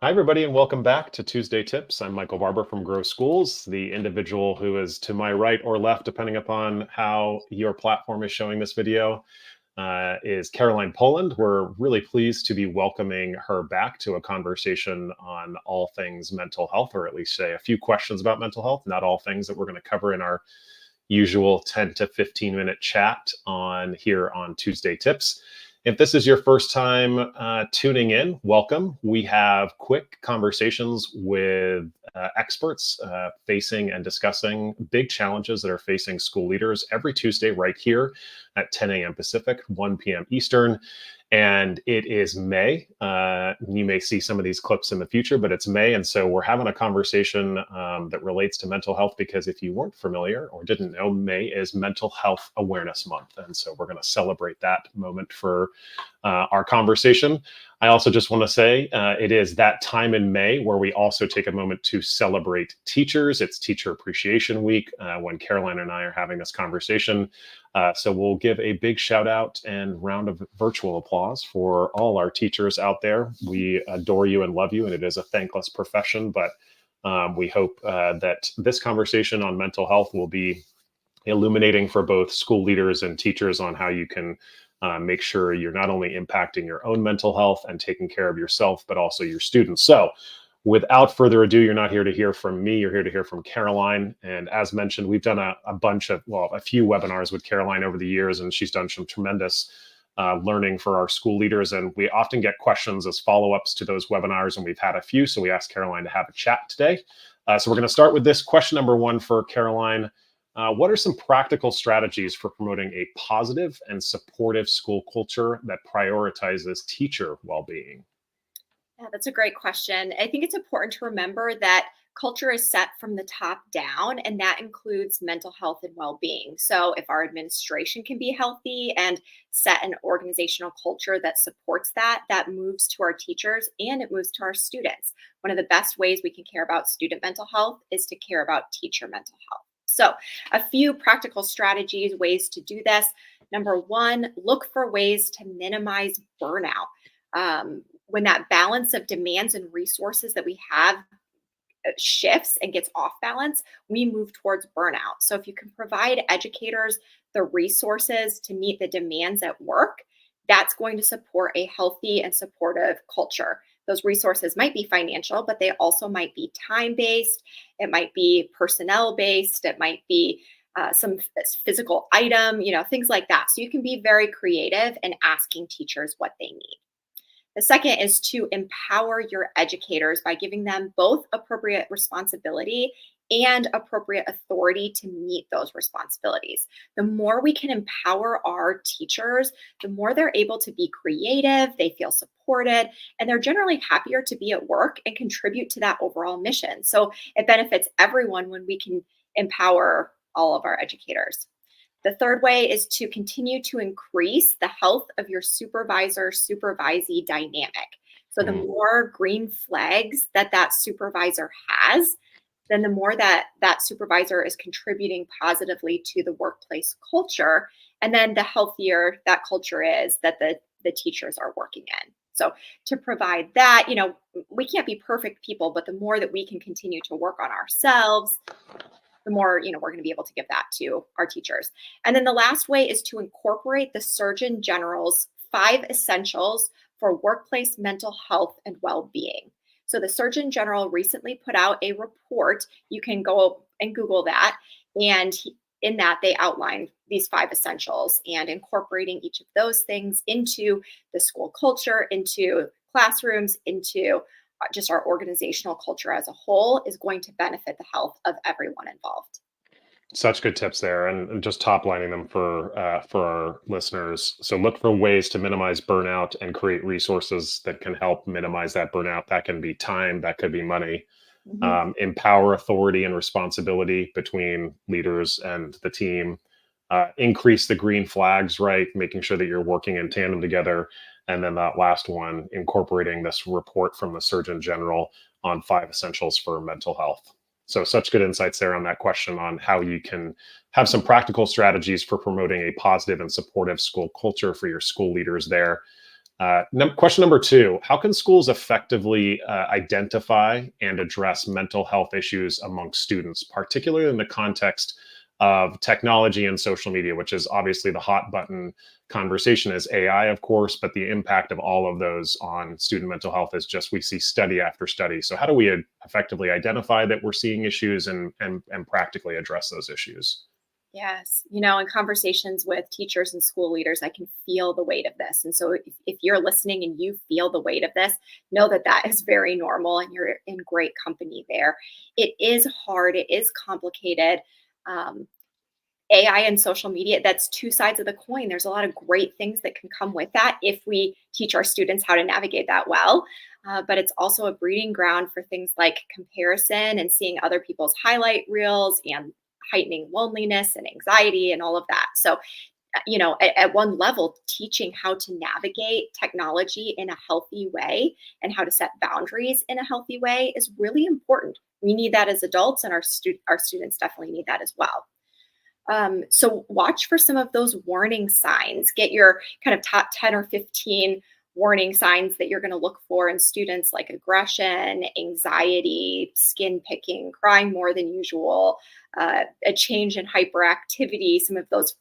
Hi, everybody, and welcome back to Tuesday Tips. I'm Michael Barber from Grow Schools. The individual who is to my right or left, depending upon how your platform is showing this video, is Caroline Poland. We're really pleased to be welcoming her back to a conversation on all things mental health, or at least say a few questions about mental health, not all things that we're going to cover in our usual 10 to 15-minute chat on here on Tuesday Tips. If this is your first time tuning in, welcome. We have quick conversations with experts facing and discussing big challenges that are facing school leaders every Tuesday right here at 10 a.m. Pacific, 1 p.m. Eastern. And it is May. You may see some of these clips in the future, but it's May. And so we're having a conversation that relates to mental health, because if you weren't familiar or didn't know, May is Mental Health Awareness Month. And so we're going to celebrate that moment for our conversation. I also just want to say it is that time in May where we also take a moment to celebrate teachers. It's Teacher Appreciation Week when Caroline and I are having this conversation. So we'll give a big shout out and round of virtual applause for all our teachers out there. We adore you and love you, and it is a thankless profession, but we hope that this conversation on mental health will be illuminating for both school leaders and teachers on how you can make sure you're not only impacting your own mental health and taking care of yourself, but also your students. So without further ado, you're not here to hear from me, you're here to hear from Caroline. And as mentioned, we've done a few webinars with Caroline over the years, and she's done some tremendous learning for our school leaders. And we often get questions as follow-ups to those webinars, and we've had a few. So we asked Caroline to have a chat today. So we're going to start with this question number one for Caroline. What are some practical strategies for promoting a positive and supportive school culture that prioritizes teacher well-being? Yeah, that's a great question. I think it's important to remember that culture is set from the top down, and that includes mental health and well being. So, if our administration can be healthy and set an organizational culture that supports that, that moves to our teachers and it moves to our students. One of the best ways we can care about student mental health is to care about teacher mental health. So, a few practical strategies, ways to do this. Number one, look for ways to minimize burnout. When that balance of demands and resources that we have shifts and gets off balance, we move towards burnout. So if you can provide educators the resources to meet the demands at work, that's going to support a healthy and supportive culture. Those resources might be financial, but they also might be time-based. It might be personnel-based. It might be some physical item, things like that. So you can be very creative in asking teachers what they need. The second is to empower your educators by giving them both appropriate responsibility and appropriate authority to meet those responsibilities. The more we can empower our teachers, the more they're able to be creative, they feel supported, and they're generally happier to be at work and contribute to that overall mission. So it benefits everyone when we can empower all of our educators. The third way is to continue to increase the health of your supervisor-supervisee dynamic. So the more green flags that supervisor has, then the more that supervisor is contributing positively to the workplace culture, and then the healthier that culture is that the teachers are working in. So to provide that, we can't be perfect people, but the more that we can continue to work on ourselves, the more, we're going to be able to give that to our teachers. And then the last way is to incorporate the Surgeon General's 5 essentials for workplace mental health and well-being. So the Surgeon General recently put out a report. You can go and Google that. And in that, they outline these 5 essentials, and incorporating each of those things into the school culture, into classrooms, into just our organizational culture as a whole is going to benefit the health of everyone involved. Such good tips there, and just top lining them for our listeners. So look for ways to minimize burnout and create resources that can help minimize that burnout. That can be time, that could be money. Empower authority and responsibility between leaders and the team. Increase the green flags, right? Making sure that you're working in tandem together. And then that last one, incorporating this report from the Surgeon General on 5 essentials for mental health. So such good insights there on that question on how you can have some practical strategies for promoting a positive and supportive school culture for your school leaders there. Question number two: how can schools effectively identify and address mental health issues among students, particularly in the context of technology and social media, which is obviously the hot button conversation is AI, of course, but the impact of all of those on student mental health is just we see study after study. So how do we effectively identify that we're seeing issues and practically address those issues? Yes. In conversations with teachers and school leaders, I can feel the weight of this. And so if you're listening and you feel the weight of this, know that that is very normal and you're in great company there. It is hard, it is complicated. Um, AI and social media, that's two sides of the coin. There's a lot of great things that can come with that if we teach our students how to navigate that well. But it's also a breeding ground for things like comparison and seeing other people's highlight reels and heightening loneliness and anxiety and all of that. So, at one level, teaching how to navigate technology in a healthy way and how to set boundaries in a healthy way is really important. We need that as adults, and our students definitely need that as well. So watch for some of those warning signs. Get your kind of top 10 or 15 warning signs that you're going to look for in students, like aggression, anxiety, skin picking, crying more than usual, a change in hyperactivity, some of those,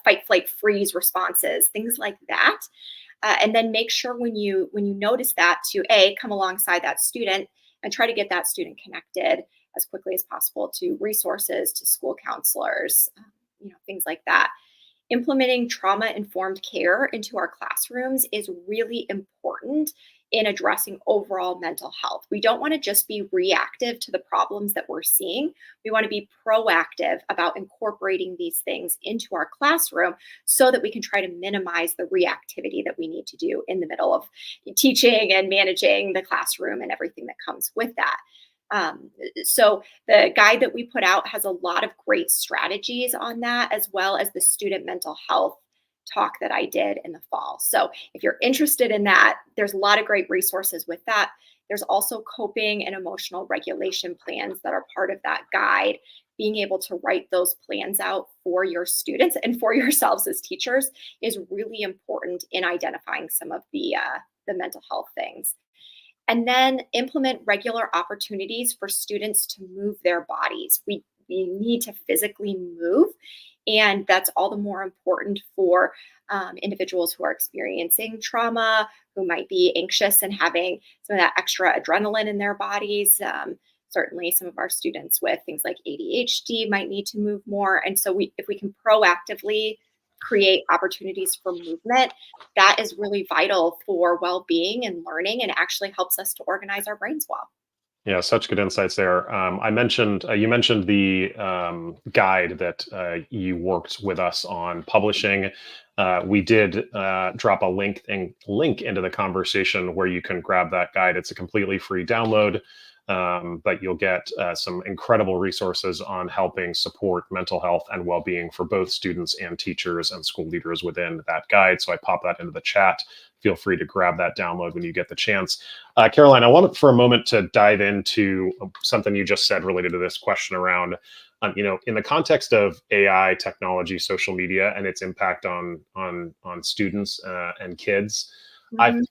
fight, flight, freeze responses, things like that. And then make sure when you notice that to come alongside that student and try to get that student connected as quickly as possible to resources, to school counselors, things like that. Implementing trauma informed care into our classrooms is really important in addressing overall mental health. We don't want to just be reactive to the problems that we're seeing. We want to be proactive about incorporating these things into our classroom so that we can try to minimize the reactivity that we need to do in the middle of teaching and managing the classroom and everything that comes with that. So the guide that we put out has a lot of great strategies on that, as well as the student mental health talk that I did in the fall. So if you're interested in that, there's a lot of great resources with that. There's also coping and emotional regulation plans that are part of that guide. Being able to write those plans out for your students and for yourselves as teachers is really important in identifying some of the mental health things. And then implement regular opportunities for students to move their bodies. We need to physically move, and that's all the more important for individuals who are experiencing trauma, who might be anxious and having some of that extra adrenaline in their bodies. Certainly, some of our students with things like ADHD might need to move more. And so, if we can proactively create opportunities for movement, that is really vital for well-being and learning, and actually helps us to organize our brains well. Yeah, such good insights there. You mentioned the guide that you worked with us on publishing. We did drop a link into the conversation where you can grab that guide. It's a completely free download, but you'll get some incredible resources on helping support mental health and well-being for both students and teachers and school leaders within that guide. So I pop that into the chat. Feel free to grab that download when you get the chance. Caroline, I want for a moment to dive into something you just said related to this question around, in the context of AI, technology, social media, and its impact on students and kids. I Mhm.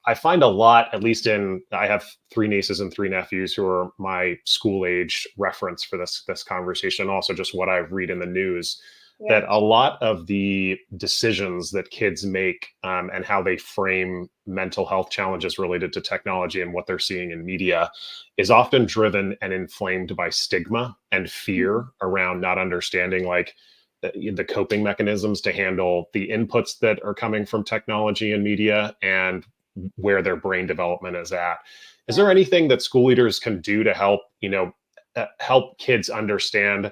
I find a lot, at least I have three nieces and three nephews who are my school age reference for this conversation, and also just what I read in the news, Yeah. that a lot of the decisions that kids make and how they frame mental health challenges related to technology and what they're seeing in media is often driven and inflamed by stigma and fear Mhm. around not understanding like the coping mechanisms to handle the inputs that are coming from technology and media and where their brain development is at. Is Yeah. there anything that school leaders can do to help, help kids understand,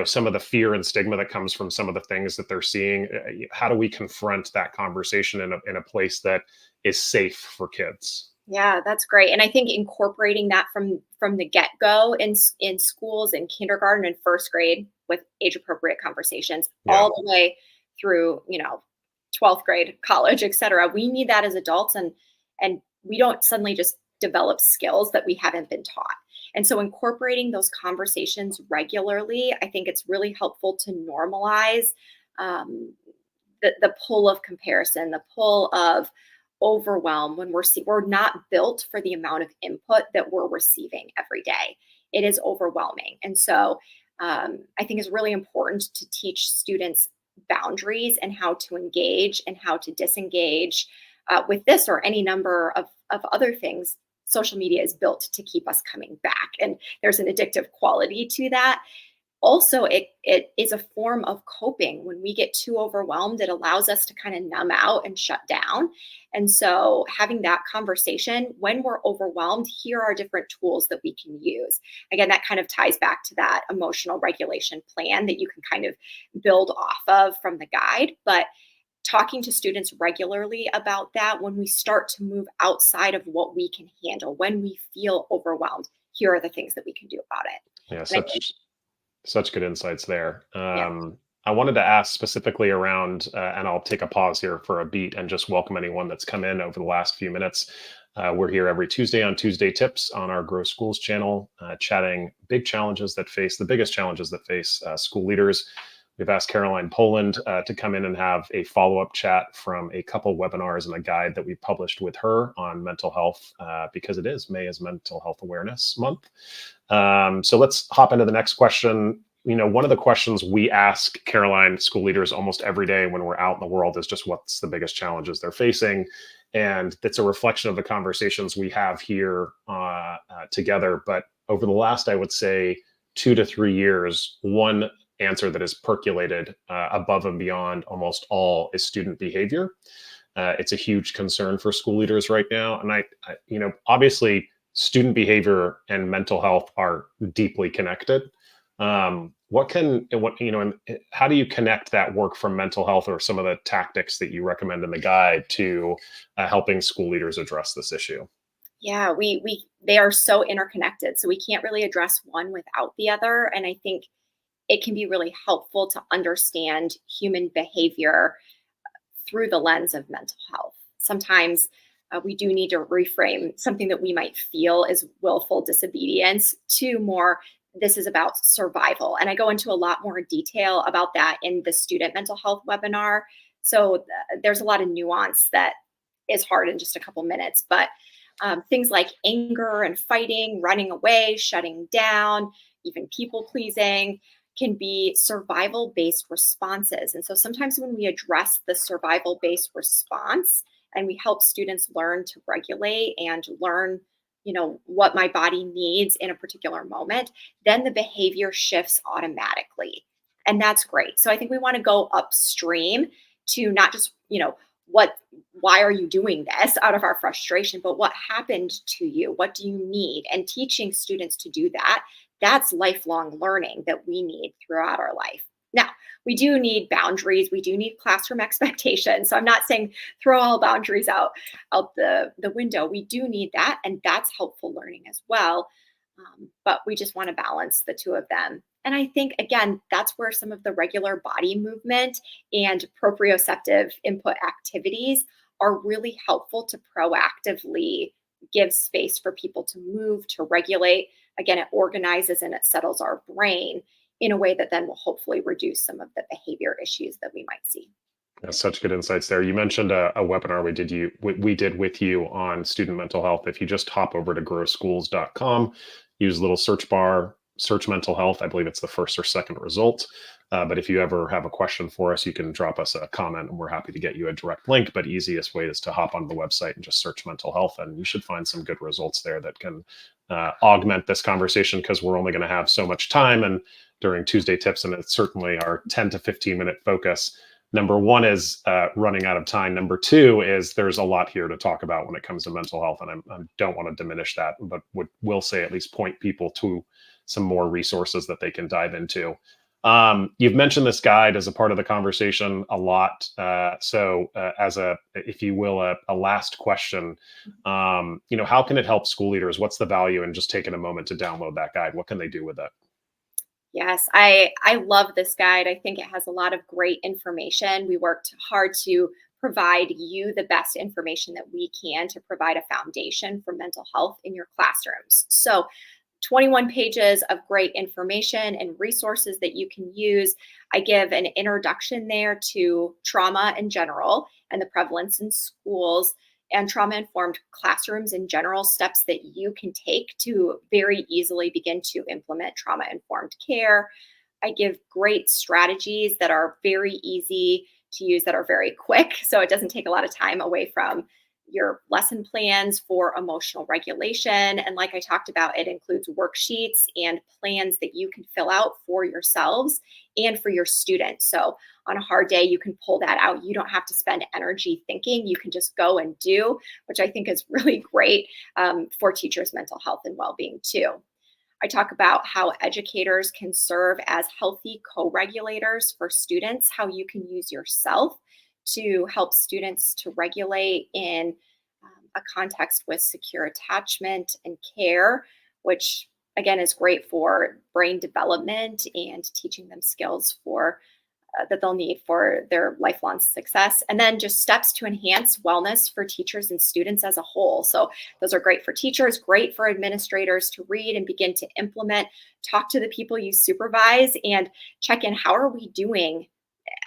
some of the fear and stigma that comes from some of the things that they're seeing? How do we confront that conversation in a place that is safe for kids? Yeah, that's great. And I think incorporating that from the get-go in schools in kindergarten and first grade with age appropriate conversations Yeah. all the way through, 12th grade, college, et cetera. We need that as adults, and we don't suddenly just develop skills that we haven't been taught. And so incorporating those conversations regularly, I think it's really helpful to normalize um, the pull of comparison, the pull of overwhelm when we're not built for the amount of input that we're receiving every day. It is overwhelming. And so I think it's really important to teach students boundaries and how to engage and how to disengage with this or any number of other things. Social media is built to keep us coming back, and there's an addictive quality to that. Also, it is a form of coping. When we get too overwhelmed, it allows us to kind of numb out and shut down. And so having that conversation when we're overwhelmed, here are different tools that we can use. Again, that kind of ties back to that emotional regulation plan that you can kind of build off of from the guide. But talking to students regularly about that, when we start to move outside of what we can handle, when we feel overwhelmed, here are the things that we can do about it. Yeah, And I think, such good insights there. yeah. I wanted to ask specifically around, and I'll take a pause here for a beat and just welcome anyone that's come in over the last few minutes. We're here every Tuesday on Tuesday Tips on our Grow Schools channel, chatting the biggest challenges that face school leaders. We've asked Caroline Poland to come in and have a follow-up chat from a couple webinars and a guide that we published with her on mental health, because May is Mental Health Awareness Month. So let's hop into the next question. One of the questions we ask Caroline school leaders almost every day when we're out in the world is just what's the biggest challenges they're facing. And it's a reflection of the conversations we have here together. But over the last, I would say, 2 to 3 years, one answer that has percolated above and beyond almost all is student behavior. It's a huge concern for school leaders right now. And obviously student behavior and mental health are deeply connected. And how do you connect that work from mental health or some of the tactics that you recommend in the guide to helping school leaders address this issue? Yeah, they are so interconnected. So we can't really address one without the other. And I think it can be really helpful to understand human behavior through the lens of mental health. Sometimes we do need to reframe something that we might feel is willful disobedience to more, this is about survival. And I go into a lot more detail about that in the student mental health webinar. So there's a lot of nuance that is hard in just a couple minutes, but things like anger and fighting, running away, shutting down, even people pleasing can be survival based responses. And so sometimes when we address the survival based response and we help students learn to regulate and learn, what my body needs in a particular moment, then the behavior shifts automatically. And that's great. So I think we want to go upstream to not just, why are you doing this out of our frustration, but what happened to you? What do you need? And teaching students to do that, that's lifelong learning that we need throughout our life. Now, we do need boundaries. We do need classroom expectations. So I'm not saying throw all boundaries out the window. We do need that, and that's helpful learning as well. But we just want to balance the two of them. And I think, again, that's where some of the regular body movement and proprioceptive input activities are really helpful to proactively give space for people to move, to regulate. Again, it organizes and it settles our brain in a way that then will hopefully reduce some of the behavior issues that we might see. That's such good insights there. You mentioned a webinar we did with you on student mental health. If you just hop over to growschools.com, use the little search bar, search mental health. I believe it's the first or second result. But if you ever have a question for us, you can drop us a comment and we're happy to get you a direct link. But easiest way is to hop onto the website and just search mental health. And you should find some good results there that can augment this conversation, because we're only going to have so much time. And during Tuesday Tips, and it's certainly our 10 to 15-minute focus, number one is running out of time. Number two is there's a lot here to talk about when it comes to mental health. And I don't want to diminish that, but will say at least point people to some more resources that they can dive into. You've mentioned this guide as a part of the conversation a lot. So as if you will, a last question, how can it help school leaders? What's the value in just taking a moment to download that guide? What can they do with it? Yes, I love this guide. I think it has a lot of great information. We worked hard to provide you the best information that we can to provide a foundation for mental health in your classrooms. So 21 pages of great information and resources that you can use. I give an introduction there to trauma in general and the prevalence in schools. and trauma-informed classrooms in general, steps that you can take to very easily begin to implement trauma-informed care. I give great strategies that are very easy to use, that are very quick, so it doesn't take a lot of time away from your lesson plans for emotional regulation. And like I talked about, it includes worksheets and plans that you can fill out for yourselves and for your students. So on a hard day, you can pull that out. You don't have to spend energy thinking. You can just go and do, which I think is really great for teachers' mental health and well-being too. I talk about how educators can serve as healthy co-regulators for students, how you can use yourself to help students to regulate in a context with secure attachment and care, which again is great for brain development and teaching them skills for that they'll need for their lifelong success. And then just steps to enhance wellness for teachers and students as a whole. So those are great for teachers, great for administrators to read and begin to implement. Talk to the people you supervise and check in. How are we doing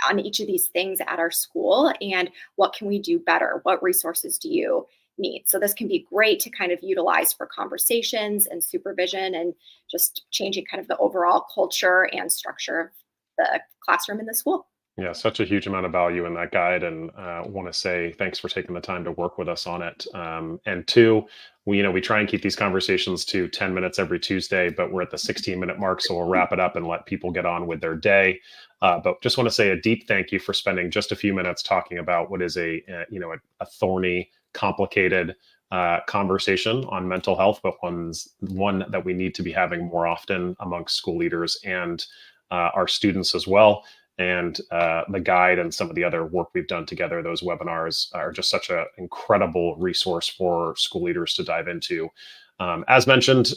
on each of these things at our school? And what can we do better? What resources do you need? So this can be great to kind of utilize for conversations and supervision and just changing kind of the overall culture and structure of the classroom in the school. Yeah, such a huge amount of value in that guide, and want to say thanks for taking the time to work with us on it. And two, we try and keep these conversations to 10 minutes every Tuesday, but we're at the 16-minute mark, so we'll wrap it up and let people get on with their day. But just want to say a deep thank you for spending just a few minutes talking about what is a thorny, complicated conversation on mental health, but one that we need to be having more often amongst school leaders and our students as well. And the guide and some of the other work we've done together, those webinars are just such an incredible resource for school leaders to dive into. As mentioned,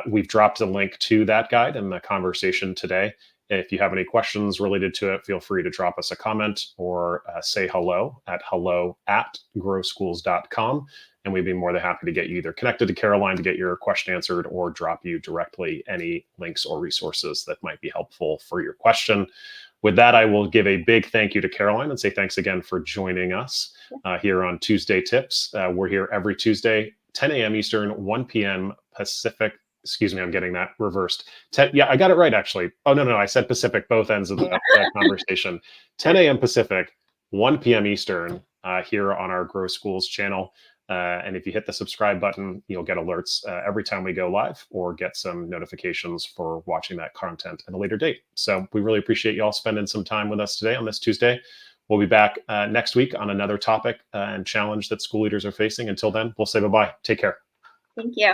we've dropped a link to that guide in the conversation today. If you have any questions related to it, feel free to drop us a comment or say hello@growschools.com. And we'd be more than happy to get you either connected to Caroline to get your question answered or drop you directly any links or resources that might be helpful for your question. With that, I will give a big thank you to Caroline and say thanks again for joining us here on Tuesday Tips. We're here every Tuesday, 10 a.m. Eastern, 1 p.m. Pacific. Excuse me, I'm getting that reversed. Yeah, I got it right, actually. Oh, no, I said Pacific, both ends of the conversation. 10 a.m. Pacific, 1 p.m. Eastern here on our Grow Schools channel. And if you hit the subscribe button, you'll get alerts every time we go live or get some notifications for watching that content at a later date. So we really appreciate you all spending some time with us today on this Tuesday. We'll be back next week on another topic and challenge that school leaders are facing. Until then, we'll say bye-bye. Take care. Thank you.